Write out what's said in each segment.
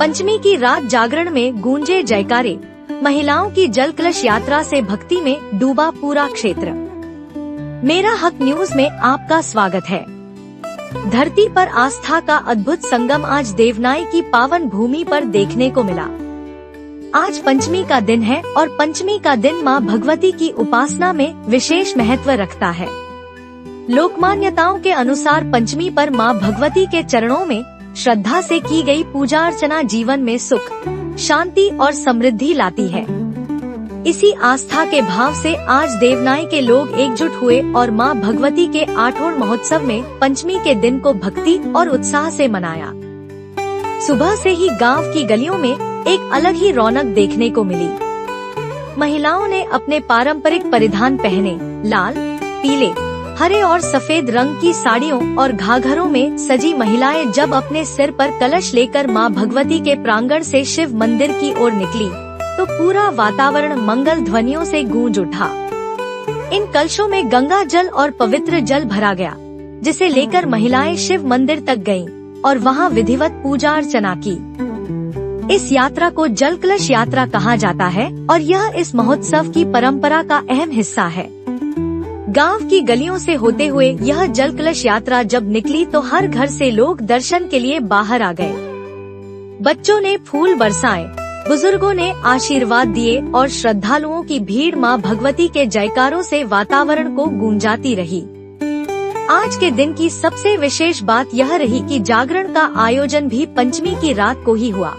पंचमी की रात जागरण में गूंजे जयकारे, महिलाओं की जल कलश यात्रा से भक्ति में डूबा पूरा क्षेत्र। मेरा हक न्यूज में आपका स्वागत है। धरती पर आस्था का अद्भुत संगम आज देवनाई की पावन भूमि पर देखने को मिला। आज पंचमी का दिन है और पंचमी का दिन मां भगवती की उपासना में विशेष महत्व रखता है। लोकमान्यताओं के अनुसार पंचमी पर मां भगवती के चरणों में श्रद्धा से की गई पूजा अर्चना जीवन में सुख, शांति और समृद्धि लाती है। इसी आस्था के भाव से आज देवनाई के लोग एकजुट हुए और मां भगवती के आठोड़ महोत्सव में पंचमी के दिन को भक्ति और उत्साह से मनाया। सुबह से ही गांव की गलियों में एक अलग ही रौनक देखने को मिली। महिलाओं ने अपने पारंपरिक परिधान पहने, लाल, पीले, हरे और सफेद रंग की साड़ियों और घाघरों में सजी महिलाएं जब अपने सिर पर कलश लेकर मां भगवती के प्रांगण से शिव मंदिर की ओर निकली, तो पूरा वातावरण मंगल ध्वनियों से गूंज उठा। इन कलशों में गंगा जल और पवित्र जल भरा गया, जिसे लेकर महिलाएं शिव मंदिर तक गईं और वहां विधिवत पूजा अर्चना की। इस यात्रा को जल कलश यात्रा कहा जाता है और यह इस महोत्सव की परंपरा का अहम हिस्सा है। गांव की गलियों से होते हुए यह जल कलश यात्रा जब निकली तो हर घर से लोग दर्शन के लिए बाहर आ गए। बच्चों ने फूल बरसाए, बुजुर्गों ने आशीर्वाद दिए और श्रद्धालुओं की भीड़ मां भगवती के जयकारों से वातावरण को गूंजाती रही। आज के दिन की सबसे विशेष बात यह रही कि जागरण का आयोजन भी पंचमी की रात को ही हुआ।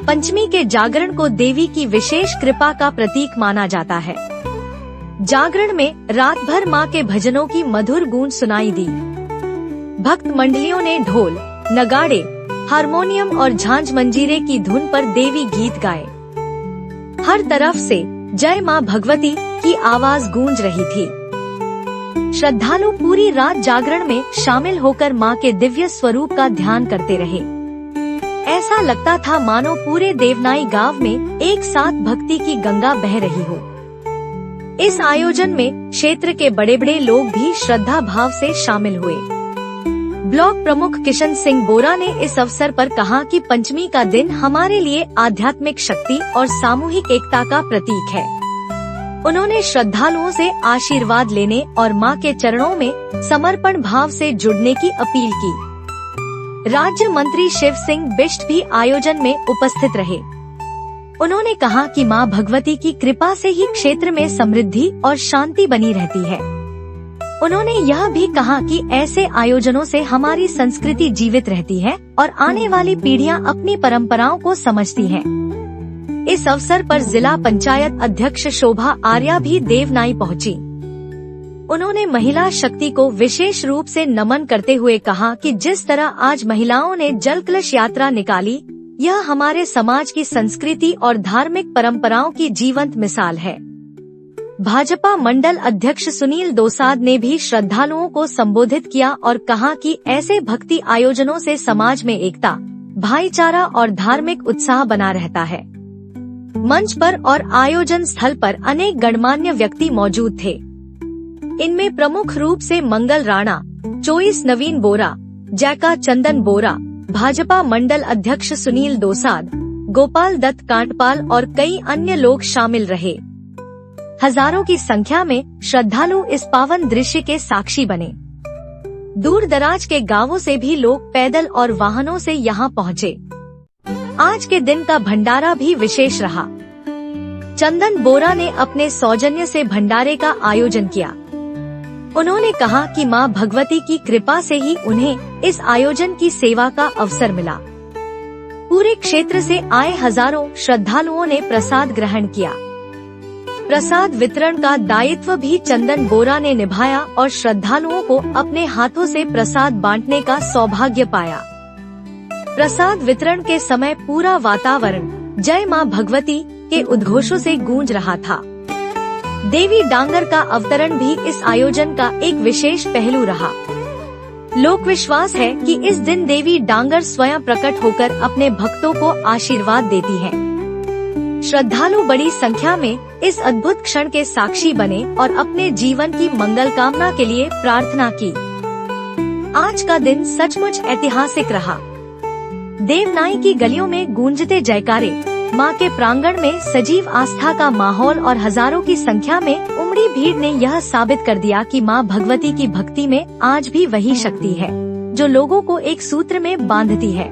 पंचमी के जागरण को देवी की विशेष कृपा का प्रतीक माना जाता है। जागरण में रात भर मां के भजनों की मधुर गूंज सुनाई दी। भक्त मंडलियों ने ढोल, नगाड़े, हारमोनियम और झांझ मंजीरे की धुन पर देवी गीत गाए। हर तरफ से जय मां भगवती की आवाज गूंज रही थी। श्रद्धालु पूरी रात जागरण में शामिल होकर मां के दिव्य स्वरूप का ध्यान करते रहे। ऐसा लगता था मानो पूरे देवनाई गांव में एक साथ भक्ति की गंगा बह रही हो। इस आयोजन में क्षेत्र के बड़े बड़े लोग भी श्रद्धा भाव से शामिल हुए। ब्लॉक प्रमुख किशन सिंह बोरा ने इस अवसर पर कहा कि पंचमी का दिन हमारे लिए आध्यात्मिक शक्ति और सामूहिक एकता का प्रतीक है। उन्होंने श्रद्धालुओं से आशीर्वाद लेने और मां के चरणों में समर्पण भाव से जुड़ने की अपील की। राज्य मंत्री शिव सिंह बिष्ट भी आयोजन में उपस्थित रहे। उन्होंने कहा कि मां भगवती की कृपा से ही क्षेत्र में समृद्धि और शांति बनी रहती है। उन्होंने यह भी कहा कि ऐसे आयोजनों से हमारी संस्कृति जीवित रहती है और आने वाली पीढ़ियां अपनी परंपराओं को समझती हैं। इस अवसर पर जिला पंचायत अध्यक्ष शोभा आर्या भी देवनाई पहुंची। उन्होंने महिला शक्ति को विशेष रूप से नमन करते हुए कहा कि जिस तरह आज महिलाओं ने जल कलश यात्रा निकाली, यह हमारे समाज की संस्कृति और धार्मिक परंपराओं की जीवंत मिसाल है। भाजपा मंडल अध्यक्ष सुनील दोसाद ने भी श्रद्धालुओं को संबोधित किया और कहा कि ऐसे भक्ति आयोजनों से समाज में एकता, भाईचारा और धार्मिक उत्साह बना रहता है। मंच पर और आयोजन स्थल पर अनेक गणमान्य व्यक्ति मौजूद थे। इनमें प्रमुख रूप से मंगल राणा, चोइस नवीन बोरा, जैका चंदन बोरा, भाजपा मंडल अध्यक्ष सुनील दोसाद, गोपाल दत्त कांटपाल और कई अन्य लोग शामिल रहे। हजारों की संख्या में श्रद्धालु इस पावन दृश्य के साक्षी बने। दूर दराज के गांवों से भी लोग पैदल और वाहनों से यहां पहुंचे। आज के दिन का भंडारा भी विशेष रहा। चंदन बोरा ने अपने सौजन्य से भंडारे का आयोजन किया। उन्होंने कहा कि मां भगवती की कृपा से ही उन्हें इस आयोजन की सेवा का अवसर मिला। पूरे क्षेत्र से आए हजारों श्रद्धालुओं ने प्रसाद ग्रहण किया। प्रसाद वितरण का दायित्व भी चंदन बोरा ने निभाया और श्रद्धालुओं को अपने हाथों से प्रसाद बांटने का सौभाग्य पाया। प्रसाद वितरण के समय पूरा वातावरण जय मां भगवती के उद्घोषों से गूंज रहा था। देवी डांगर का अवतरण भी इस आयोजन का एक विशेष पहलू रहा। लोक विश्वास है कि इस दिन देवी डांगर स्वयं प्रकट होकर अपने भक्तों को आशीर्वाद देती हैं। श्रद्धालु बड़ी संख्या में इस अद्भुत क्षण के साक्षी बने और अपने जीवन की मंगल कामना के लिए प्रार्थना की। आज का दिन सचमुच ऐतिहासिक रहा। देवनाई की गलियों में गूंजते जयकारे, मां के प्रांगण में सजीव आस्था का माहौल और हजारों की संख्या में उमड़ी भीड़ ने यह साबित कर दिया कि मां भगवती की भक्ति में आज भी वही शक्ति है जो लोगों को एक सूत्र में बांधती है।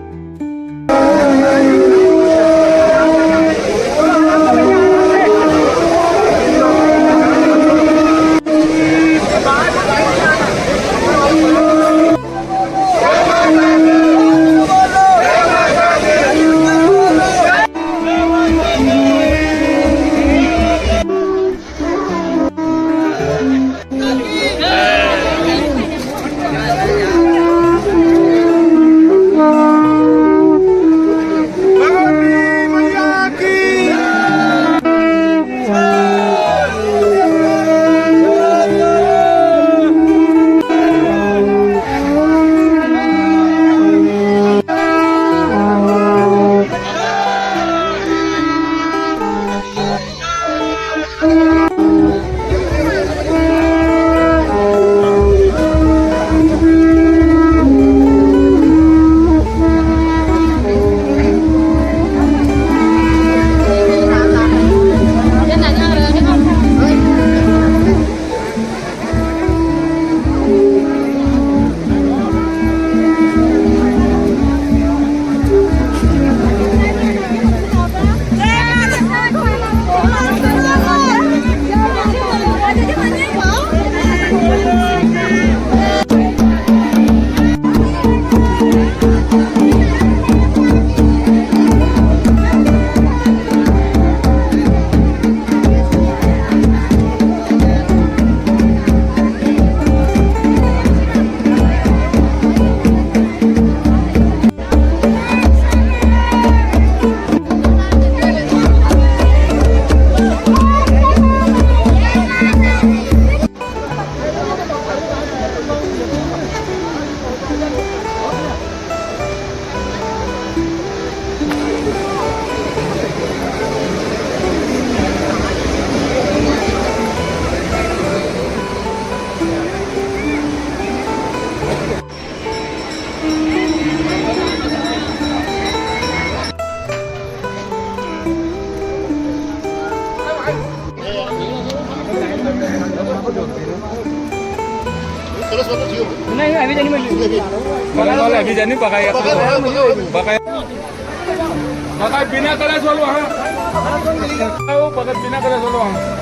नहीं अभी जानी अभी जानी पकाई बिना कलर चलो हाँ पकड़ बिना कलर चलो हाँ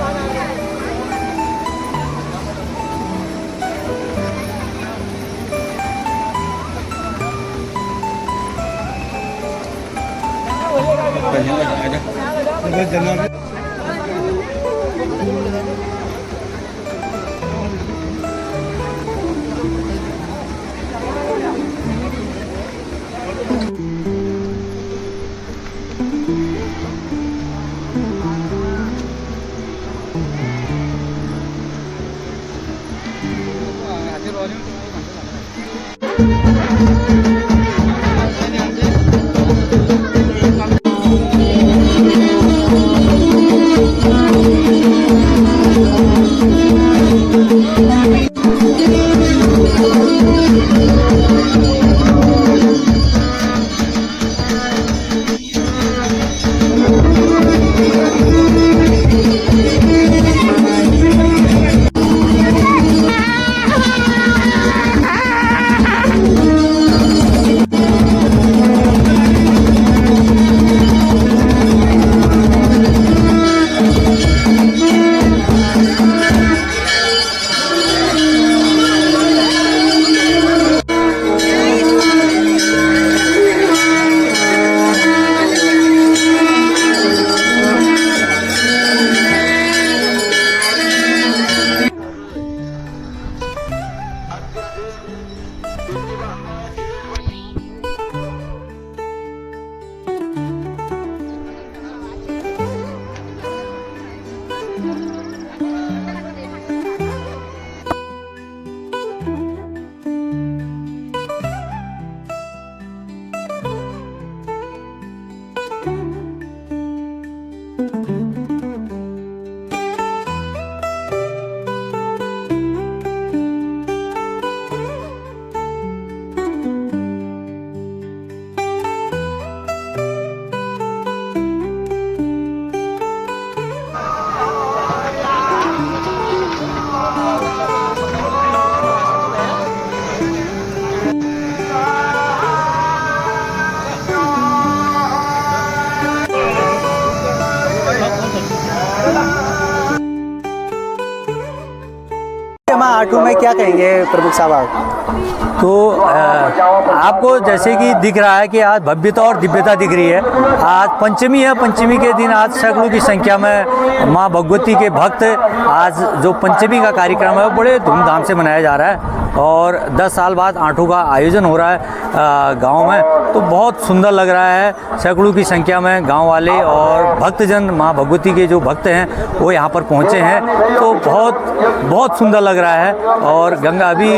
माँ आठू में क्या कहेंगे प्रमुख साहब आप? तो आपको जैसे कि दिख रहा है कि आज भव्यता और दिव्यता दिख रही है। आज पंचमी है, पंचमी के दिन आज सैकड़ों की संख्या में माँ भगवती के भक्त आज जो पंचमी का कार्यक्रम है वो बड़े धूमधाम से मनाया जा रहा है और 10 साल बाद आठू का आयोजन हो रहा है गांव में, तो बहुत सुंदर लग रहा है। सैकड़ों की संख्या में गांव वाले और भक्तजन माँ भगवती के जो भक्त हैं वो यहाँ पर पहुँचे हैं, तो बहुत सुंदर लग रहा है। और गंगा अभी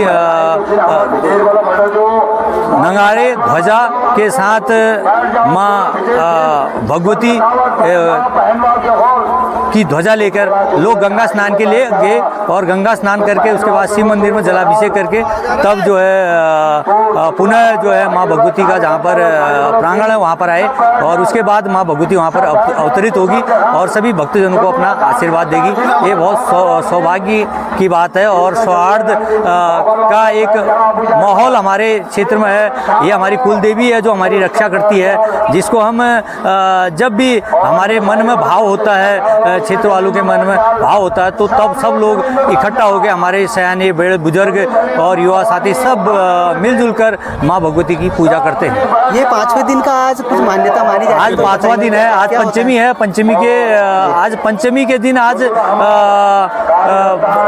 नगाड़े ध्वजा के साथ माँ भगवती की ध्वजा लेकर लोग गंगा स्नान के लिए गए और गंगा स्नान करके उसके बाद शिव मंदिर में जलाभिषेक करके तब जो है पुनः जो है माँ भगवती का जहाँ पर प्रांगण है वहाँ पर आए और उसके बाद माँ भगवती वहाँ पर अवतरित होगी और सभी भक्तजनों को अपना आशीर्वाद देगी। ये बहुत सौभाग्य की बात है और सौहार्द का एक माहौल हमारे क्षेत्र में है। ये हमारी कुल देवी है जो हमारी रक्षा करती है, जिसको हम जब भी हमारे मन में भाव होता है, क्षेत्र वालों के मन में भाव होता है, तो तब सब लोग इकट्ठा होकर हमारे सयाने बड़े बुजुर्ग और युवा साथी सब मिलजुल कर माँ भगवती की पूजा करते हैं। ये 5वें दिन का आज कुछ मान्यता मानी जाती है? आज 5वां दिन है, आज पंचमी है। आज पंचमी के दिन आज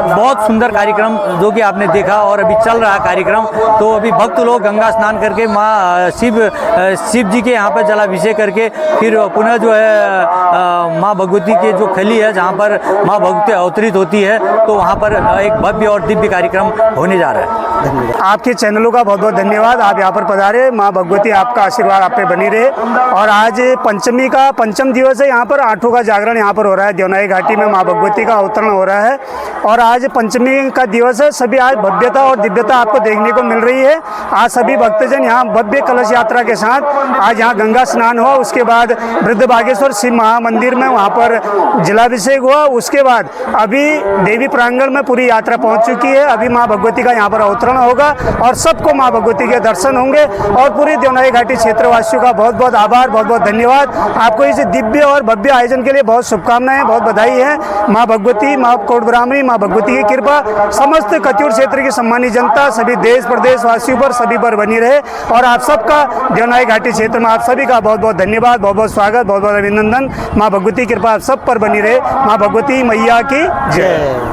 बहुत सुंदर कार्यक्रम जो कि आपने देखा और अभी चल रहा है कार्यक्रम। तो अभी भक्त लोग गंगा स्नान करके माँ शिव जी के यहाँ पर जलाभिषेक करके फिर पुनः जो है माँ भगवती के जो खली है जहाँ पर माँ भगवती अवतरित होती है, तो वहाँ पर एक भव्य और दिव्य कार्यक्रम होने जा रहा है। धन्यवाद। आपके चैनलों का बहुत बहुत धन्यवाद। आप यहाँ पर पधारे, माँ भगवती आपका आशीर्वाद आप पे बनी रहे। और आज पंचमी का पंचम दिवस है, यहाँ पर आठों का जागरण यहाँ पर हो रहा है। देवनाई घाटी में माँ भगवती का अवतरण हो रहा है और आज पंचमी का दिवस है। सभी आज भव्यता और दिव्यता आपको देखने को मिल रही है। आज सभी भक्तजन यहाँ भव्य कलश यात्रा के साथ आज यहाँ गंगा स्नान हुआ, उसके बाद वृद्ध बागेश्वर शिव महामंदिर में वहाँ पर जलाभिषेक हुआ। उसके बाद अभी देवी प्रांगण में पूरी यात्रा पहुँच चुकी है। अभी माँ भगवती का यहाँ पर अवतरण होगा और सबको माँ भगवती के दर्शन होंगे। और पूरी देवनाई घाटी क्षेत्रवासियों का बहुत बहुत आभार, बहुत बहुत धन्यवाद। आपको इस दिव्य और भव्य आयोजन के लिए बहुत शुभकामनाएं, बहुत बधाई है। माँ भगवती, माँ कोट ब्राह्मणी, माँ भगवती की कृपा समस्त कत्यूर क्षेत्र की सम्मानित जनता, सभी देश प्रदेश वासियों पर, सभी पर बनी रहे। और आप सबका देवनाई घाटी क्षेत्र में आप सभी का बहुत बहुत धन्यवाद, बहुत बहुत स्वागत, बहुत बहुत अभिनंदन। माँ भगवती की कृपा आप सब पर बनी रहे। माँ भगवती मैया की जय।